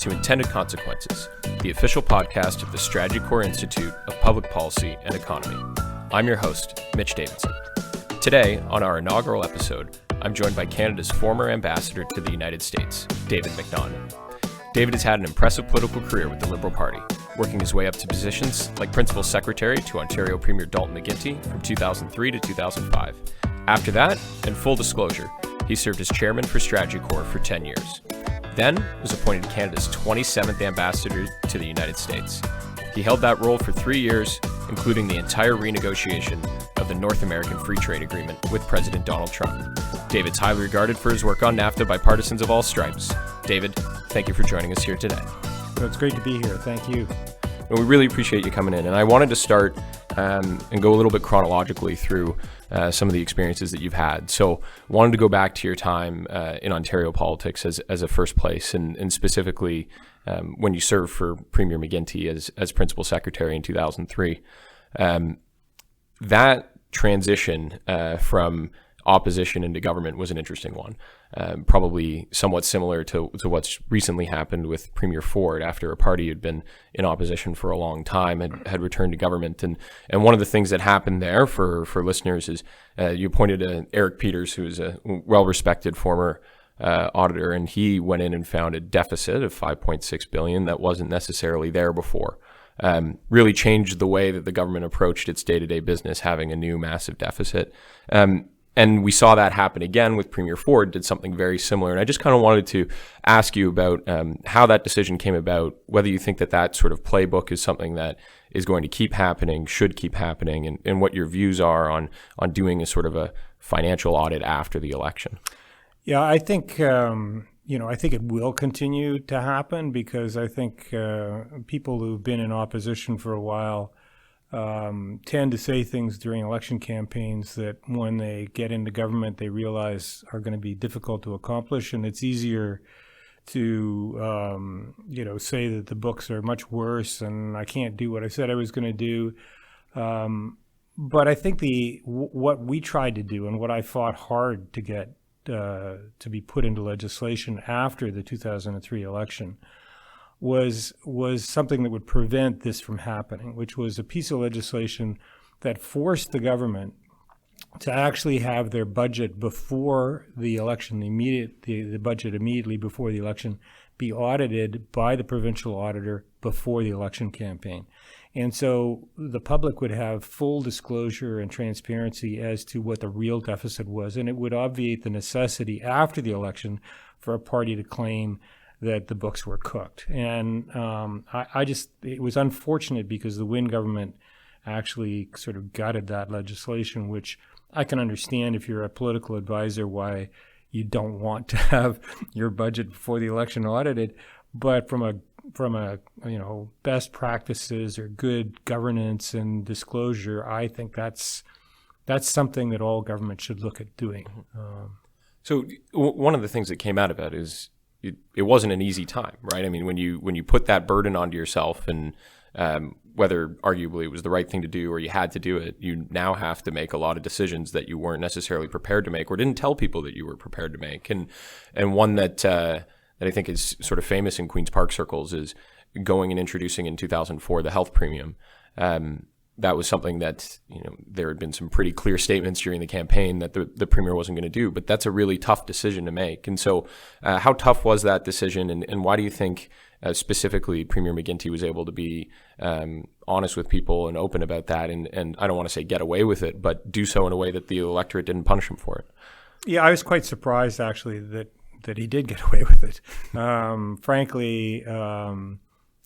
to Intended Consequences, the official podcast of the Strategy Core Institute of Public Policy and Economy. I'm your host, Mitch Davidson. Today, on our inaugural episode, I'm joined by Canada's former ambassador to the United States, David MacNaughton. David has had an impressive political career with the Liberal Party, working his way up to positions like Principal Secretary to Ontario Premier Dalton McGuinty from 2003 to 2005. After that, in full disclosure, he served as chairman for Strategy Core for 10 years. Then was appointed Canada's 27th ambassador to the United States. He held that role for 3 years, including the entire renegotiation of the North American Free Trade Agreement with President Donald Trump. David's highly regarded for his work on NAFTA by partisans of all stripes. David, thank you for joining us here today. Well, it's great to be here. Thank you. And we really appreciate you coming in. And I wanted to start and go a little bit chronologically through some of the experiences that you've had. So wanted to go back to your time in Ontario politics as a first place, and specifically when you served for Premier McGuinty as Principal Secretary in 2003. That transition from opposition into government was an interesting one, probably somewhat similar to what's recently happened with Premier Ford after a party had been in opposition for a long time and had returned to government. And one of the things that happened there for listeners is you appointed Eric Peters, who is a well-respected former auditor, and he went in and found a deficit of $5.6 billion that wasn't necessarily there before. Really changed the way that the government approached its day-to-day business, having a new massive deficit. And we saw that happen again with Premier Ford, did something very similar. And I just kind of wanted to ask you about how that decision came about, whether you think that sort of playbook is something that is going to keep happening, should keep happening, and what your views are on doing a sort of a financial audit after the election. Yeah, I think, I think it will continue to happen because I think people who've been in opposition for a while tend to say things during election campaigns that when they get into government, they realize are going to be difficult to accomplish. And it's easier to, say that the books are much worse and I can't do what I said I was going to do. But I think what we tried to do and what I fought hard to get to be put into legislation after the 2003 election was something that would prevent this from happening, which was a piece of legislation that forced the government to actually have their budget before the election, the budget immediately before the election, be audited by the provincial auditor before the election campaign. And so the public would have full disclosure and transparency as to what the real deficit was, and it would obviate the necessity after the election for a party to claim that the books were cooked. And it was unfortunate because the Wynne government actually sort of gutted that legislation, which I can understand if you're a political advisor why you don't want to have your budget before the election audited. But from a best practices or good governance and disclosure, I think that's something that all government should look at doing. So one of the things that came out of that is it wasn't an easy time, right? I mean, when you put that burden onto yourself, and whether arguably it was the right thing to do or you had to do it, you now have to make a lot of decisions that you weren't necessarily prepared to make or didn't tell people that you were prepared to make. And one that I think is sort of famous in Queen's Park circles is going and introducing in 2004 the health premium. That was something that, there had been some pretty clear statements during the campaign that the premier wasn't going to do, but that's a really tough decision to make. And so how tough was that decision, and why do you think specifically Premier McGuinty was able to be honest with people and open about that, and I don't want to say get away with it, but do so in a way that the electorate didn't punish him for it? Yeah, I was quite surprised actually that he did get away with it. Frankly,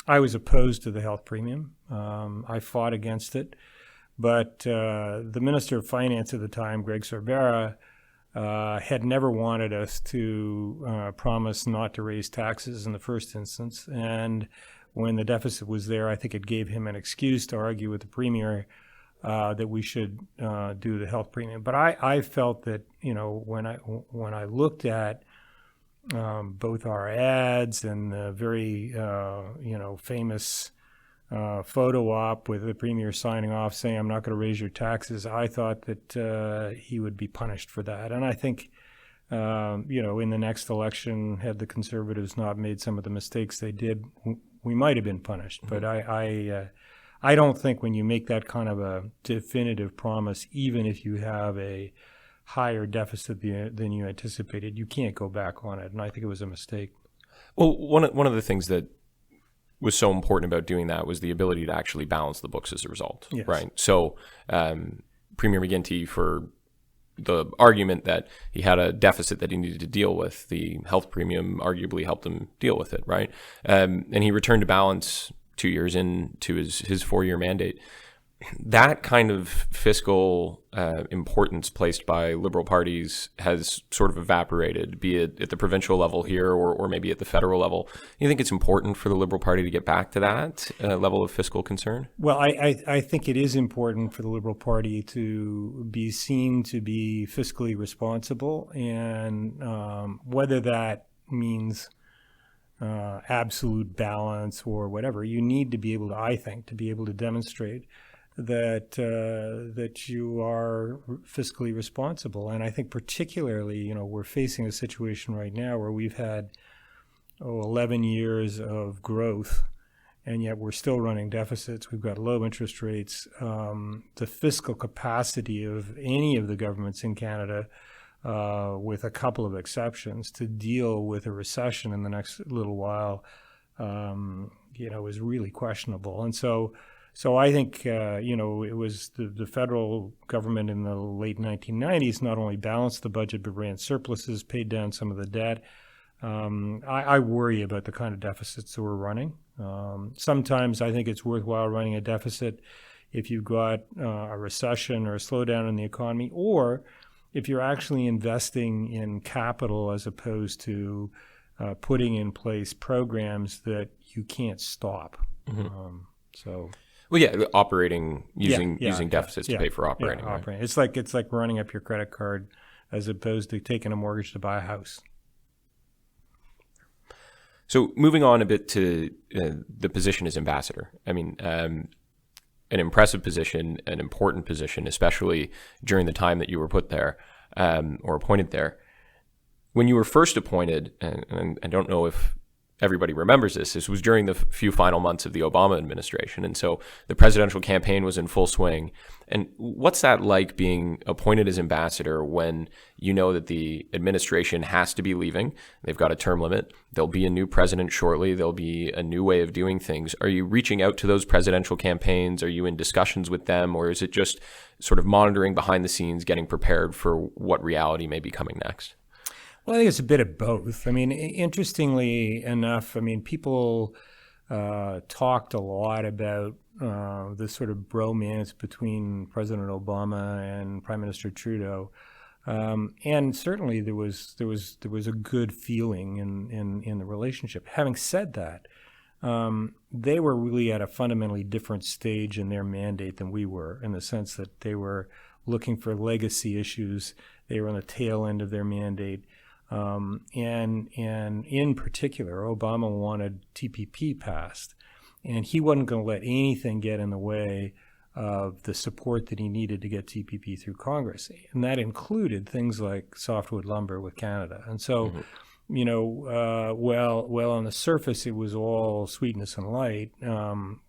I was opposed to the health premium. I fought against it. But the Minister of Finance at the time, Greg Sorbera, had never wanted us to promise not to raise taxes in the first instance. And when the deficit was there, I think it gave him an excuse to argue with the Premier that we should do the health premium. But I felt that, when I looked at both our ads and the very, famous photo op with the premier signing off saying, "I'm not going to raise your taxes," I thought that he would be punished for that. And I think in the next election, had the Conservatives not made some of the mistakes they did, we might have been punished. Mm-hmm. But I don't think when you make that kind of a definitive promise, even if you have a higher deficit than you anticipated, you can't go back on it. And I think it was a mistake. Well, one of the things that was so important about doing that was the ability to actually balance the books as a result, yes. Right? So Premier McGuinty, for the argument that he had a deficit that he needed to deal with, the health premium arguably helped him deal with it, right? And he returned to balance 2 years into his 4-year mandate. That kind of fiscal importance placed by Liberal parties has sort of evaporated, be it at the provincial level here or maybe at the federal level. You think it's important for the Liberal Party to get back to that level of fiscal concern? Well, I think it is important for the Liberal Party to be seen to be fiscally responsible, and whether that means absolute balance or whatever, you need to be able to, I think, to be able to demonstrate that you are fiscally responsible. And I think particularly, we're facing a situation right now where we've had 11 years of growth, and yet we're still running deficits. We've got low interest rates. The fiscal capacity of any of the governments in Canada, with a couple of exceptions, to deal with a recession in the next little while, is really questionable. And so I think, it was the federal government in the late 1990s not only balanced the budget but ran surpluses, paid down some of the debt. I worry about the kind of deficits that we're running. Sometimes I think it's worthwhile running a deficit if you've got a recession or a slowdown in the economy, or if you're actually investing in capital as opposed to putting in place programs that you can't stop. Mm-hmm. Well, yeah, operating using deficits to pay for operating. Right? Operating. It's like running up your credit card as opposed to taking a mortgage to buy a house. So moving on a bit to the position as ambassador. I mean, an impressive position, an important position, especially during the time that you were put there or appointed there. When you were first appointed, and I don't know if everybody remembers this was during the few final months of the Obama administration. And so the presidential campaign was in full swing. And what's that like, being appointed as ambassador when you know that the administration has to be leaving? They've got a term limit. There'll be a new president shortly. There'll be a new way of doing things. Are you reaching out to those presidential campaigns? Are you in discussions with them? Or is it just sort of monitoring behind the scenes, getting prepared for what reality may be coming next? Well, I think it's a bit of both. I mean, interestingly enough, people talked a lot about the sort of bromance between President Obama and Prime Minister Trudeau, and certainly there was a good feeling in the relationship. Having said that, they were really at a fundamentally different stage in their mandate than we were, in the sense that they were looking for legacy issues. They were on the tail end of their mandate. And in particular, Obama wanted TPP passed, and he wasn't going to let anything get in the way of the support that he needed to get TPP through Congress. And that included things like softwood lumber with Canada. And so, well, on the surface, it was all sweetness and light.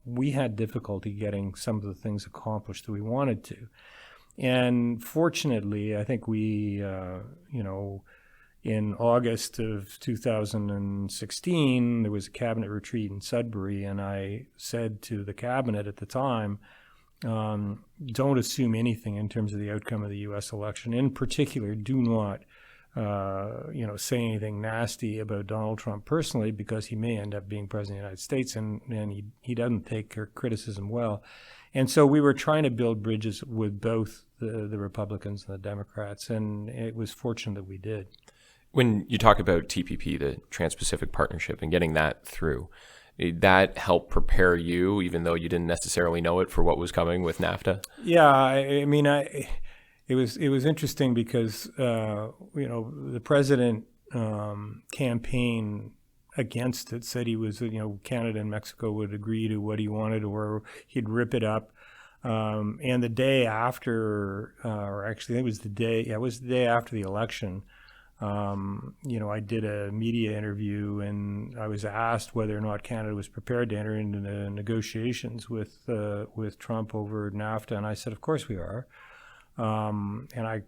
We had difficulty getting some of the things accomplished that we wanted to. And fortunately, I think we, in August of 2016, there was a cabinet retreat in Sudbury, and I said to the cabinet at the time, don't assume anything in terms of the outcome of the U.S. election. In particular, do not, say anything nasty about Donald Trump personally, because he may end up being president of the United States, and he doesn't take criticism well. And so we were trying to build bridges with both the Republicans and the Democrats, and it was fortunate that we did. When you talk about TPP, the Trans-Pacific Partnership, and getting that through, did that help prepare you, even though you didn't necessarily know it, for what was coming with NAFTA? Yeah, it was interesting because the president campaigned against it, said he was Canada and Mexico would agree to what he wanted, or he'd rip it up. And the day after, or actually it was the day after the election. I did a media interview, and I was asked whether or not Canada was prepared to enter into the negotiations with Trump over NAFTA, and I said, of course we are. And I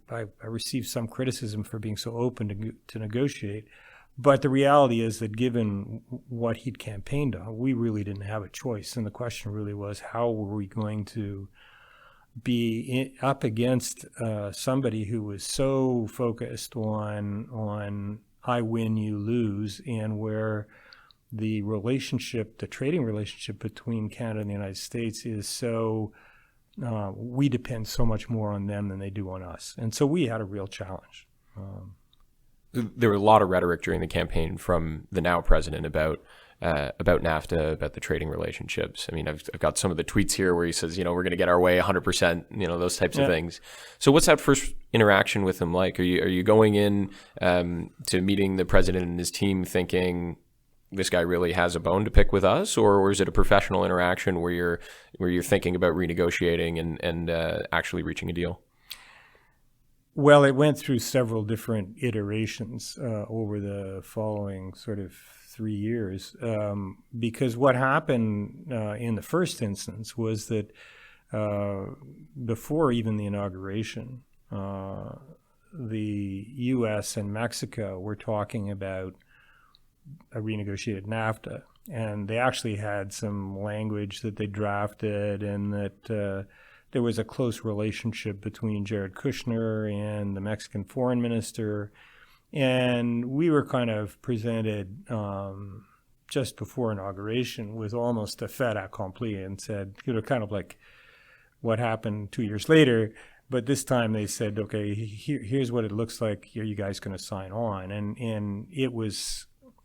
received some criticism for being so open to negotiate. But the reality is that given what he'd campaigned on, we really didn't have a choice. And the question really was, how were we going to be up against somebody who was so focused on I win, you lose, and where the trading relationship between Canada and the United States is so, we depend so much more on them than they do on us. And so we had a real challenge. There were a lot of rhetoric during the campaign from the now president about NAFTA, about the trading relationships. I mean, I've got some of the tweets here where he says, we're going to get our way 100%, those types of things. So what's that first interaction with him like? Are you going in to meeting the president and his team thinking this guy really has a bone to pick with us, or is it a professional interaction where you're thinking about renegotiating and actually reaching a deal? Well, it went through several different iterations over the following sort of 3 years, because what happened in the first instance was that before even the inauguration, the U.S. and Mexico were talking about a renegotiated NAFTA, and they actually had some language that they drafted, and that there was a close relationship between Jared Kushner and the Mexican foreign minister. And we were kind of presented just before inauguration with almost a fait accompli, and said, kind of like what happened 2 years later. But this time they said, okay, here's what it looks like. Are you guys going to sign on? And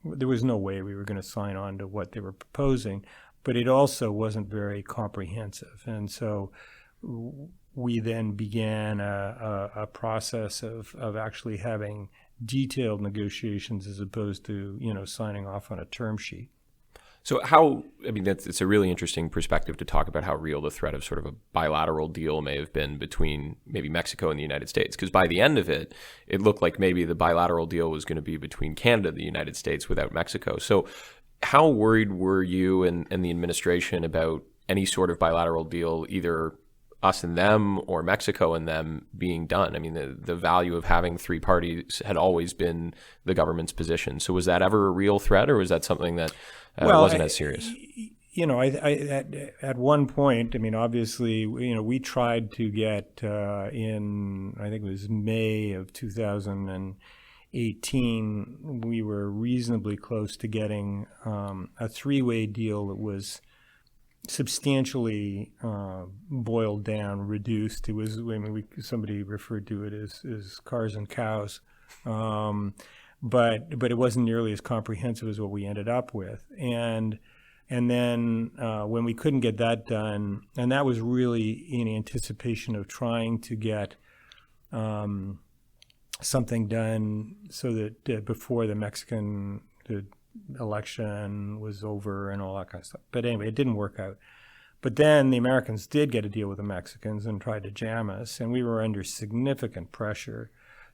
there was no way we were going to sign on to what they were proposing, but it also wasn't very comprehensive. And so we then began a process of actually having detailed negotiations as opposed to, signing off on a term sheet. So it's a really interesting perspective to talk about how real the threat of sort of a bilateral deal may have been between maybe Mexico and the United States. Because by the end of it, it looked like maybe the bilateral deal was going to be between Canada and the United States without Mexico. So how worried were you and the administration about any sort of bilateral deal, either us and them or Mexico and them, being done? I mean, the value of having three parties had always been the government's position. So was that ever a real threat, or was that something that wasn't as serious? At one point, I mean, obviously, we tried to get in, I think it was May of 2018, we were reasonably close to getting a three-way deal that was substantially boiled down, reduced. It was, somebody referred to it as cars and cows, but it wasn't nearly as comprehensive as what we ended up with. And then when we couldn't get that done, and that was really in anticipation of trying to get something done so that before the Mexican election was over and all that kind of stuff. But anyway, it didn't work out. But then the Americans did get a deal with the Mexicans and tried to jam us, and we were under significant pressure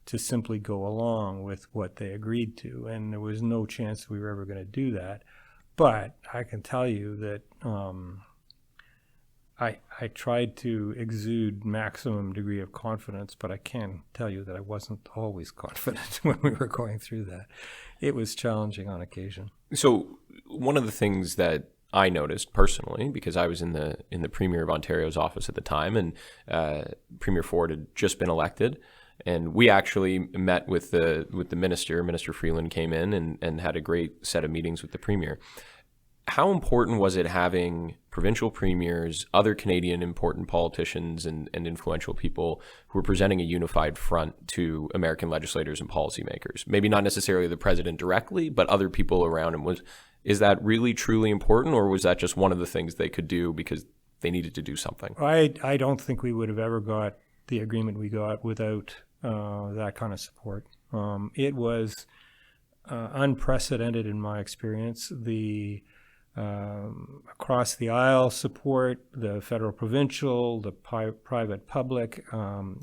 to simply go along with what they agreed to, and there was no chance we were ever going to do that. But I can tell you that I tried to exude maximum degree of confidence, but I can tell you that I wasn't always confident when we were going through that. It was challenging on occasion. So one of the things that I noticed personally, because I was in the Premier of Ontario's office at the time, and Premier Ford had just been elected, and we actually met with the minister. Minister Freeland came in and had a great set of meetings with the Premier. How important was it having provincial premiers, other Canadian important politicians and influential people who were presenting a unified front to American legislators and policymakers? Maybe not necessarily the president directly, but other people around him. Is that really truly important, or was that just one of the things they could do because they needed to do something? I don't think we would have ever got the agreement we got without that kind of support. It was unprecedented in my experience. The across the aisle support, the federal, provincial, the private, public,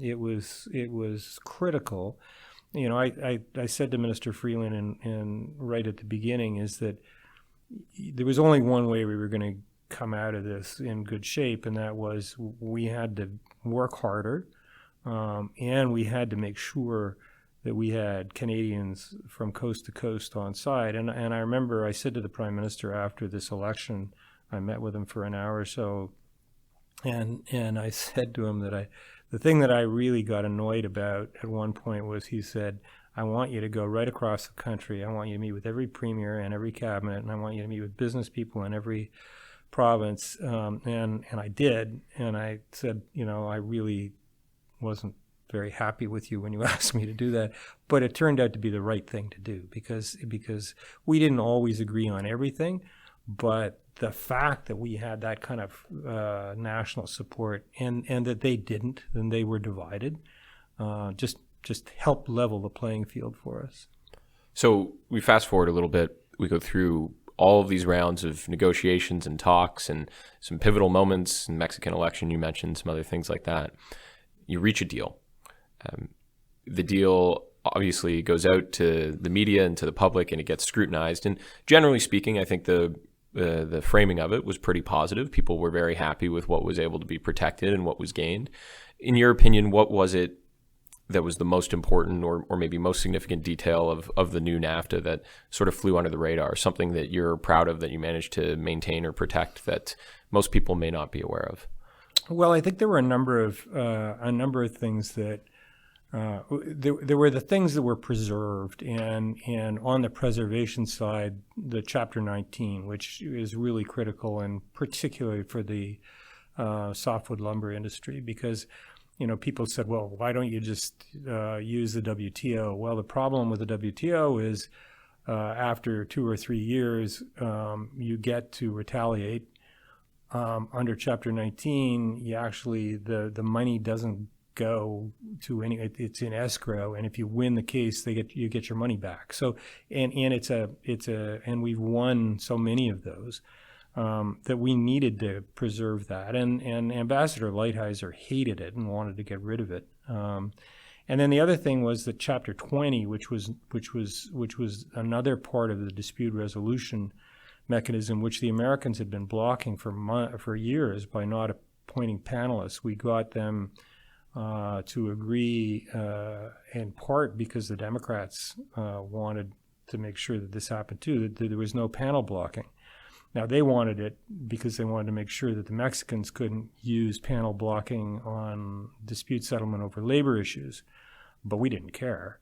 it was critical. I said to Minister Freeland and right at the beginning is that there was only one way we were going to come out of this in good shape, and that was we had to work harder, and we had to make sure that we had Canadians from coast to coast on side. And I remember I said to the Prime Minister after this election, I met with him for an hour or so, and I said to him that the thing that I really got annoyed about at one point was he said, I want you to go right across the country. I want you to meet with every premier and every cabinet, and I want you to meet with business people in every province. And I did. And I said, I really wasn't very happy with you when you asked me to do that. But it turned out to be the right thing to do because we didn't always agree on everything. But the fact that we had that kind of national support and that they didn't, and they were divided, just helped level the playing field for us. So we fast forward a little bit. We go through all of these rounds of negotiations and talks and some pivotal moments in the Mexican election. You mentioned some other things like that. You reach a deal. The deal obviously goes out to the media and to the public, and it gets scrutinized. And generally speaking, I think the framing of it was pretty positive. People were very happy with what was able to be protected and what was gained. In your opinion, what was it that was the most important or maybe most significant detail of the new NAFTA that sort of flew under the radar, something that you're proud of that you managed to maintain or protect that most people may not be aware of? Well, I think there were a number of things that there were the things that were preserved, and on the preservation side, the Chapter 19, which is really critical, and particularly for the softwood lumber industry, because people said, well, why don't you just use the WTO? Well, the problem with the WTO is after 2 or 3 years, you get to retaliate. Under Chapter 19, you actually the money doesn't go to any. It's in escrow, and if you win the case, you get your money back. So and and we've won so many of those that we needed to preserve that. And Ambassador Lighthizer hated it and wanted to get rid of it. And then the other thing was that Chapter 20, which was another part of the dispute resolution mechanism, which the Americans had been blocking for years by not appointing panelists. We got them to agree, in part because the Democrats wanted to make sure that this happened too, that there was no panel blocking. Now, they wanted it because they wanted to make sure that the Mexicans couldn't use panel blocking on dispute settlement over labor issues, but we didn't care.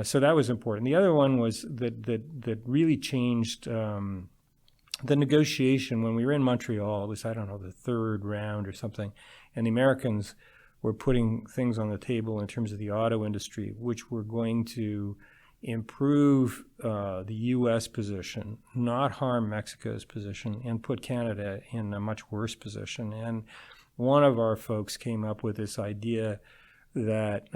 So that was important. The other one was that really changed the negotiation. When we were in Montreal, it was, I don't know, the third round or something, and the Americans were putting things on the table in terms of the auto industry, which were going to improve the U.S. position, not harm Mexico's position, and put Canada in a much worse position. And one of our folks came up with this idea that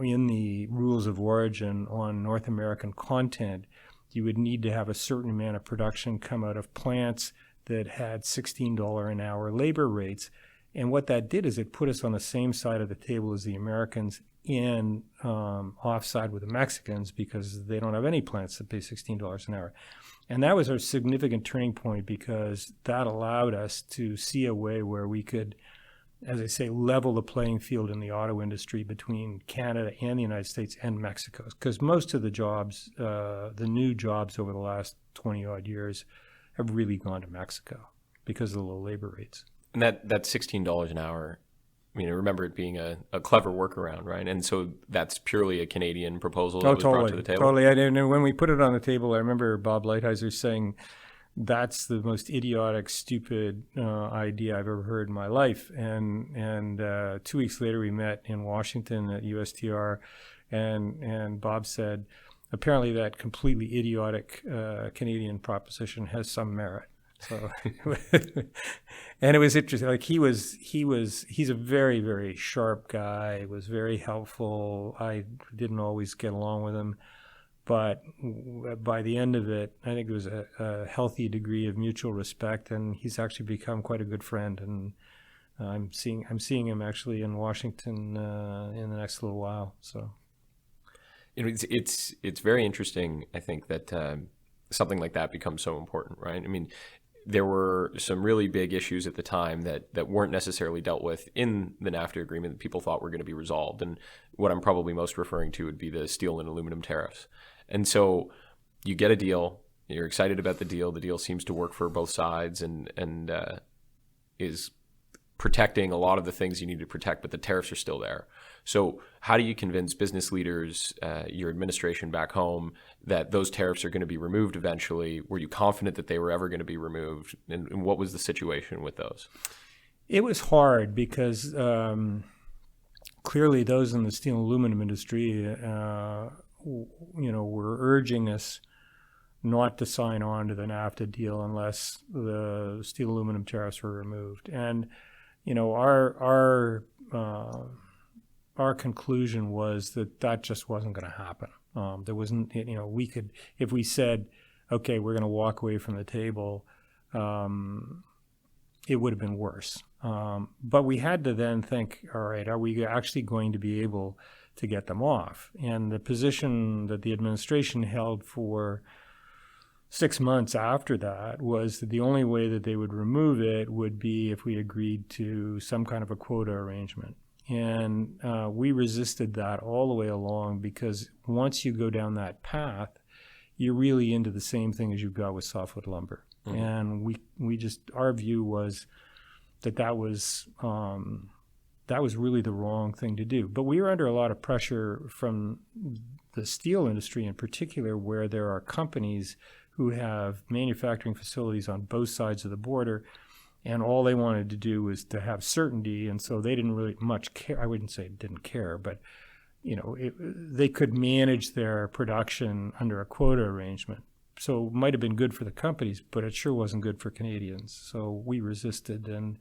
in the rules of origin on North American content, you would need to have a certain amount of production come out of plants that had $16 an hour labor rates. And what that did is it put us on the same side of the table as the Americans and offside with the Mexicans, because they don't have any plants that pay $16 an hour. And that was a significant turning point, because that allowed us to see a way where we could, as I say, level the playing field in the auto industry between Canada and the United States and Mexico. Because most of the jobs, the new jobs over the last 20 odd years have really gone to Mexico because of the low labor rates. And that $16 an hour, I mean, I remember it being a clever workaround, right? And so that's purely a Canadian proposal that was brought to the table? Totally. And when we put it on the table, I remember Bob Lighthizer saying, that's the most idiotic, stupid idea I've ever heard in my life. And 2 weeks later, we met in Washington at USTR, and Bob said, apparently that completely idiotic Canadian proposition has some merit. So, and it was interesting. Like he's a very, very sharp guy. Was very helpful. I didn't always get along with him, but by the end of it, I think there was a healthy degree of mutual respect, and he's actually become quite a good friend. And I'm seeing him actually in Washington in the next little while. So. It's very interesting, I think, that something like that becomes so important, right? I mean, there were some really big issues at the time that weren't necessarily dealt with in the NAFTA agreement that people thought were going to be resolved. And what I'm probably most referring to would be the steel and aluminum tariffs. And so you get a deal, you're excited about the deal seems to work for both sides and is protecting a lot of the things you need to protect, but the tariffs are still there. So how do you convince business leaders, your administration back home, that those tariffs are going to be removed eventually? Were you confident that they were ever going to be removed? And what was the situation with those? It was hard because clearly those in the steel and aluminum industry, were urging us not to sign on to the NAFTA deal unless the steel aluminum tariffs were removed. And our conclusion was that just wasn't going to happen. There wasn't, we could, if we said, okay, we're going to walk away from the table, it would have been worse. But we had to then think, all right, are we actually going to be able to get them off? And the position that the administration held for 6 months after that was that the only way that they would remove it would be if we agreed to some kind of a quota arrangement. And we resisted that all the way along because once you go down that path, you're really into the same thing as you've got with softwood lumber. Mm-hmm. And we just, our view was that was really the wrong thing to do. But we were under a lot of pressure from the steel industry in particular, where there are companies who have manufacturing facilities on both sides of the border, and all they wanted to do was to have certainty, and so they didn't really much care. I wouldn't say didn't care, but they could manage their production under a quota arrangement. So it might have been good for the companies, but it sure wasn't good for Canadians. So we resisted, and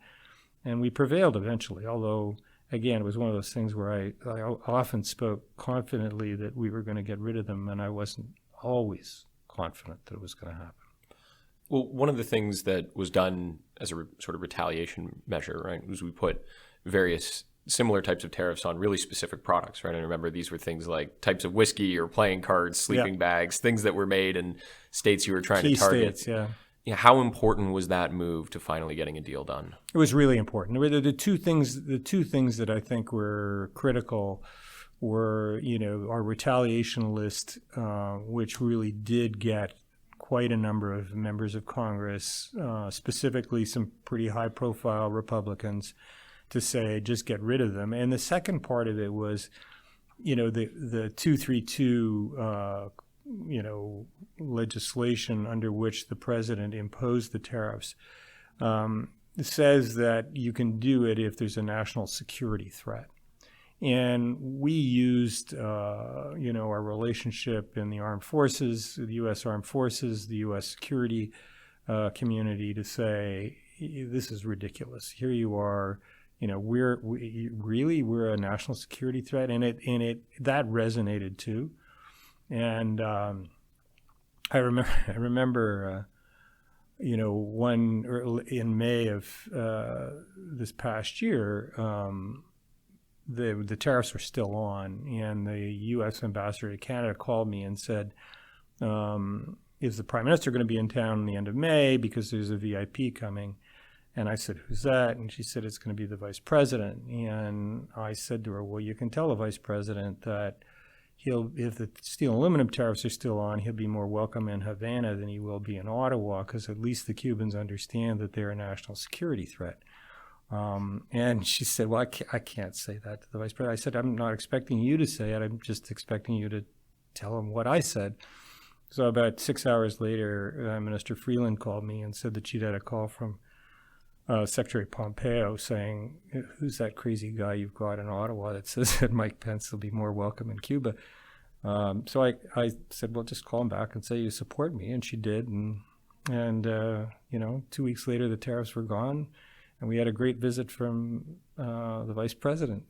we prevailed eventually, although, again, it was one of those things where I often spoke confidently that we were going to get rid of them, and I wasn't always confident that it was going to happen. Well, one of the things that was done as a sort of retaliation measure, right, was we put various similar types of tariffs on really specific products, right? I remember these were things like types of whiskey or playing cards, sleeping bags, things that were made in states you were trying to target. States, yeah. How important was that move to finally getting a deal done? It was really important. The two things that I think were critical were, our retaliation list, which really did get quite a number of members of Congress, specifically some pretty high-profile Republicans, to say just get rid of them. And the second part of it was, the 232, legislation under which the president imposed the tariffs says that you can do it if there's a national security threat. And we used, our relationship in the armed forces, the U.S. Armed Forces, the U.S. security community to say, this is ridiculous. Here you are, we're a national security threat, and that resonated too. And I remember, in May of this past year. The tariffs were still on, and the U.S. ambassador to Canada called me and said, is the Prime Minister going to be in town at the end of May because there's a VIP coming? And I said, who's that? And she said, it's going to be the Vice President. And I said to her, well, you can tell the Vice President that if the steel and aluminum tariffs are still on, he'll be more welcome in Havana than he will be in Ottawa, because at least the Cubans understand that they're a national security threat. And she said, well, I can't say that to the Vice President. I said, I'm not expecting you to say it. I'm just expecting you to tell him what I said. So about 6 hours later, Minister Freeland called me and said that she'd had a call from Secretary Pompeo saying, who's that crazy guy you've got in Ottawa that says that Mike Pence will be more welcome in Cuba? So I said, well, just call him back and say you support me. And she did. And 2 weeks later, the tariffs were gone. And we had a great visit from the Vice President.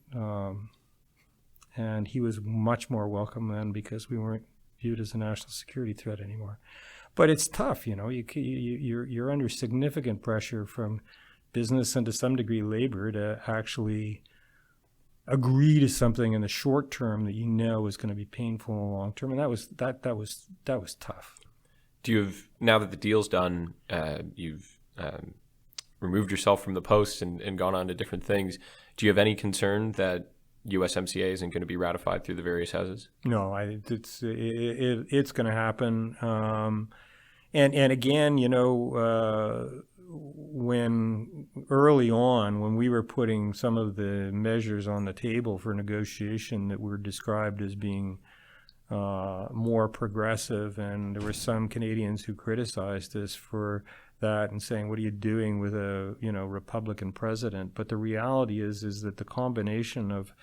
And he was much more welcome then because we weren't viewed as a national security threat anymore. But it's tough, you're under significant pressure from business and to some degree labor to actually agree to something in the short term that you know is going to be painful in the long term, and that was tough. Do you have, now that the deal's done, you've removed yourself from the post and gone on to different things, do you have any concern that USMCA isn't going to be ratified through the various houses? No, it's going to happen. And again, when early on, when we were putting some of the measures on the table for negotiation that were described as being more progressive, and there were some Canadians who criticized us for that and saying, "What are you doing with a Republican president?" But the reality is that the combination of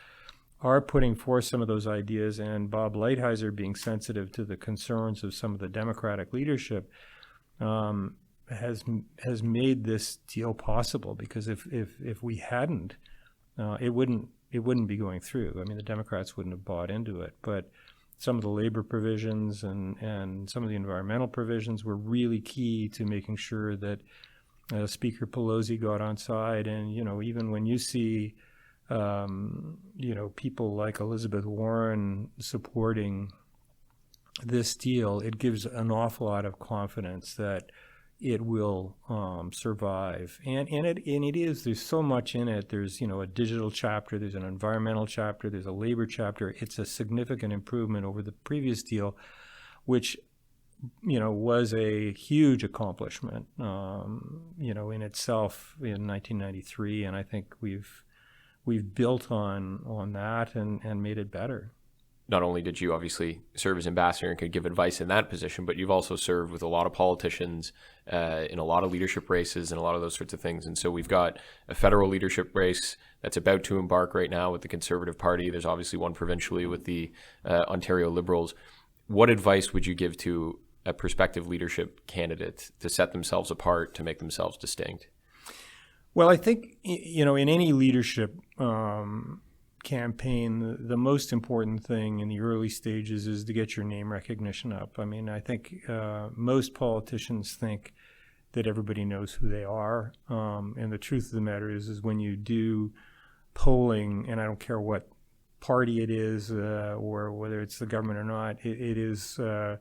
our putting forth some of those ideas and Bob Lighthizer being sensitive to the concerns of some of the Democratic leadership has made this deal possible. Because if we hadn't, it wouldn't be going through. I mean, the Democrats wouldn't have bought into it. But some of the labor provisions and some of the environmental provisions were really key to making sure that Speaker Pelosi got on side. And even when you see people like Elizabeth Warren supporting this deal, it gives an awful lot of confidence that it will survive. And it is. There's so much in it. There's a digital chapter. There's an environmental chapter. There's a labor chapter. It's a significant improvement over the previous deal, which was a huge accomplishment in itself in 1993. And I think we've built on that and made it better. Not only did you obviously serve as ambassador and could give advice in that position, but you've also served with a lot of politicians in a lot of leadership races and a lot of those sorts of things. And so we've got a federal leadership race that's about to embark right now with the Conservative Party. There's obviously one provincially with the Ontario Liberals. What advice would you give to a prospective leadership candidate to set themselves apart, to make themselves distinct? Well, I think, in any leadership campaign, the most important thing in the early stages is to get your name recognition up. I mean, I think most politicians think that everybody knows who they are. And the truth of the matter is when you do polling, and I don't care what party it is or whether it's the government or not, it is that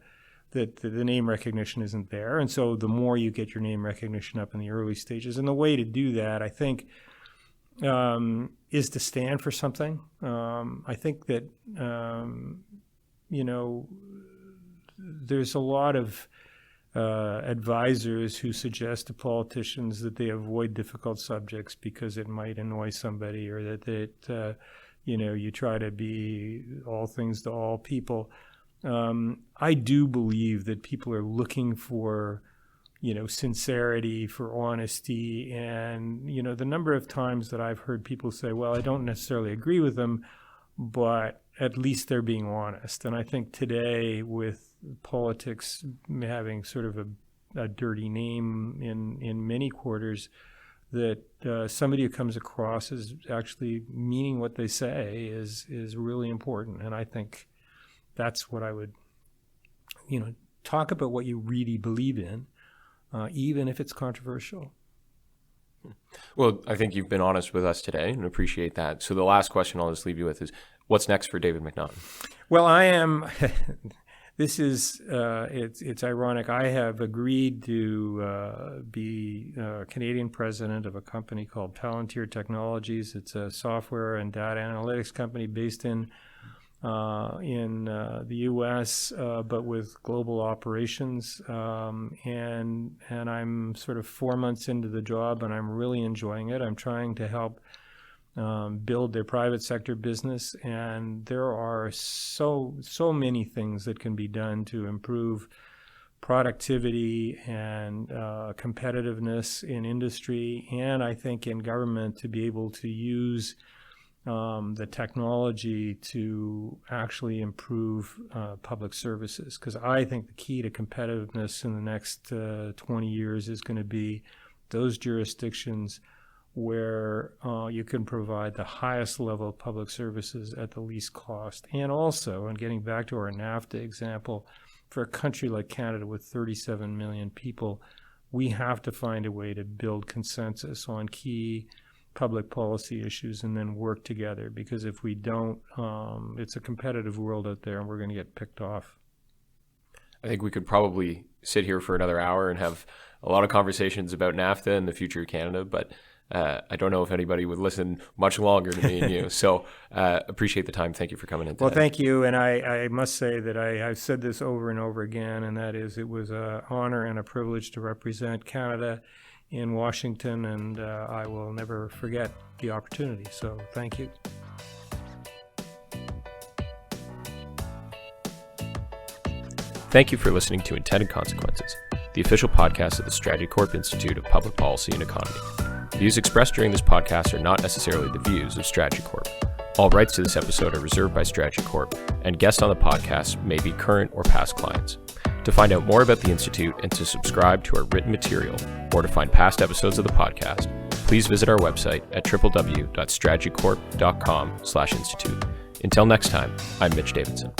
the name recognition isn't there. And so the more you get your name recognition up in the early stages, and the way to do that, I think, is to stand for something. I think that, there's a lot of advisors who suggest to politicians that they avoid difficult subjects because it might annoy somebody, or that you try to be all things to all people. I do believe that people are looking for sincerity, for honesty. And, the number of times that I've heard people say, well, I don't necessarily agree with them, but at least they're being honest. And I think today, with politics having sort of a dirty name in many quarters, that somebody who comes across as actually meaning what they say is really important. And I think that's what I would, talk about what you really believe in. Even if it's controversial. Well, I think you've been honest with us today and appreciate that. So the last question I'll just leave you with is, what's next for David MacNaughton? Well, I am, this is, it's ironic. I have agreed to be Canadian president of a company called Palantir Technologies. It's a software and data analytics company based in the U.S., but with global operations. And I'm sort of 4 months into the job, and I'm really enjoying it. I'm trying to help build their private sector business, and there are so many things that can be done to improve productivity and competitiveness in industry, and I think in government, to be able to use the technology to actually improve public services. Because I think the key to competitiveness in the next 20 years is going to be those jurisdictions where you can provide the highest level of public services at the least cost. And also, and getting back to our NAFTA example, for a country like Canada with 37 million people, we have to find a way to build consensus on key public policy issues and then work together, because if we don't, it's a competitive world out there and we're going to get picked off. I think we could probably sit here for another hour and have a lot of conversations about NAFTA and the future of Canada, but I don't know if anybody would listen much longer to me and you. So appreciate the time. Thank you for coming in today. Well, thank you. And I must say that I've said this over and over again, and that is, it was an honor and a privilege to represent Canada in Washington, and I will never forget the opportunity. So thank you. Thank you for listening to Intended Consequences, the official podcast of the Strategy Corp Institute of Public Policy and Economy. The views expressed during this podcast are not necessarily the views of Strategy Corp. All rights to this episode are reserved by Strategy Corp, and guests on the podcast may be current or past clients. To find out more about the Institute and to subscribe to our written material, or to find past episodes of the podcast, please visit our website at www.strategycorp.com/institute. Until next time, I'm Mitch Davidson.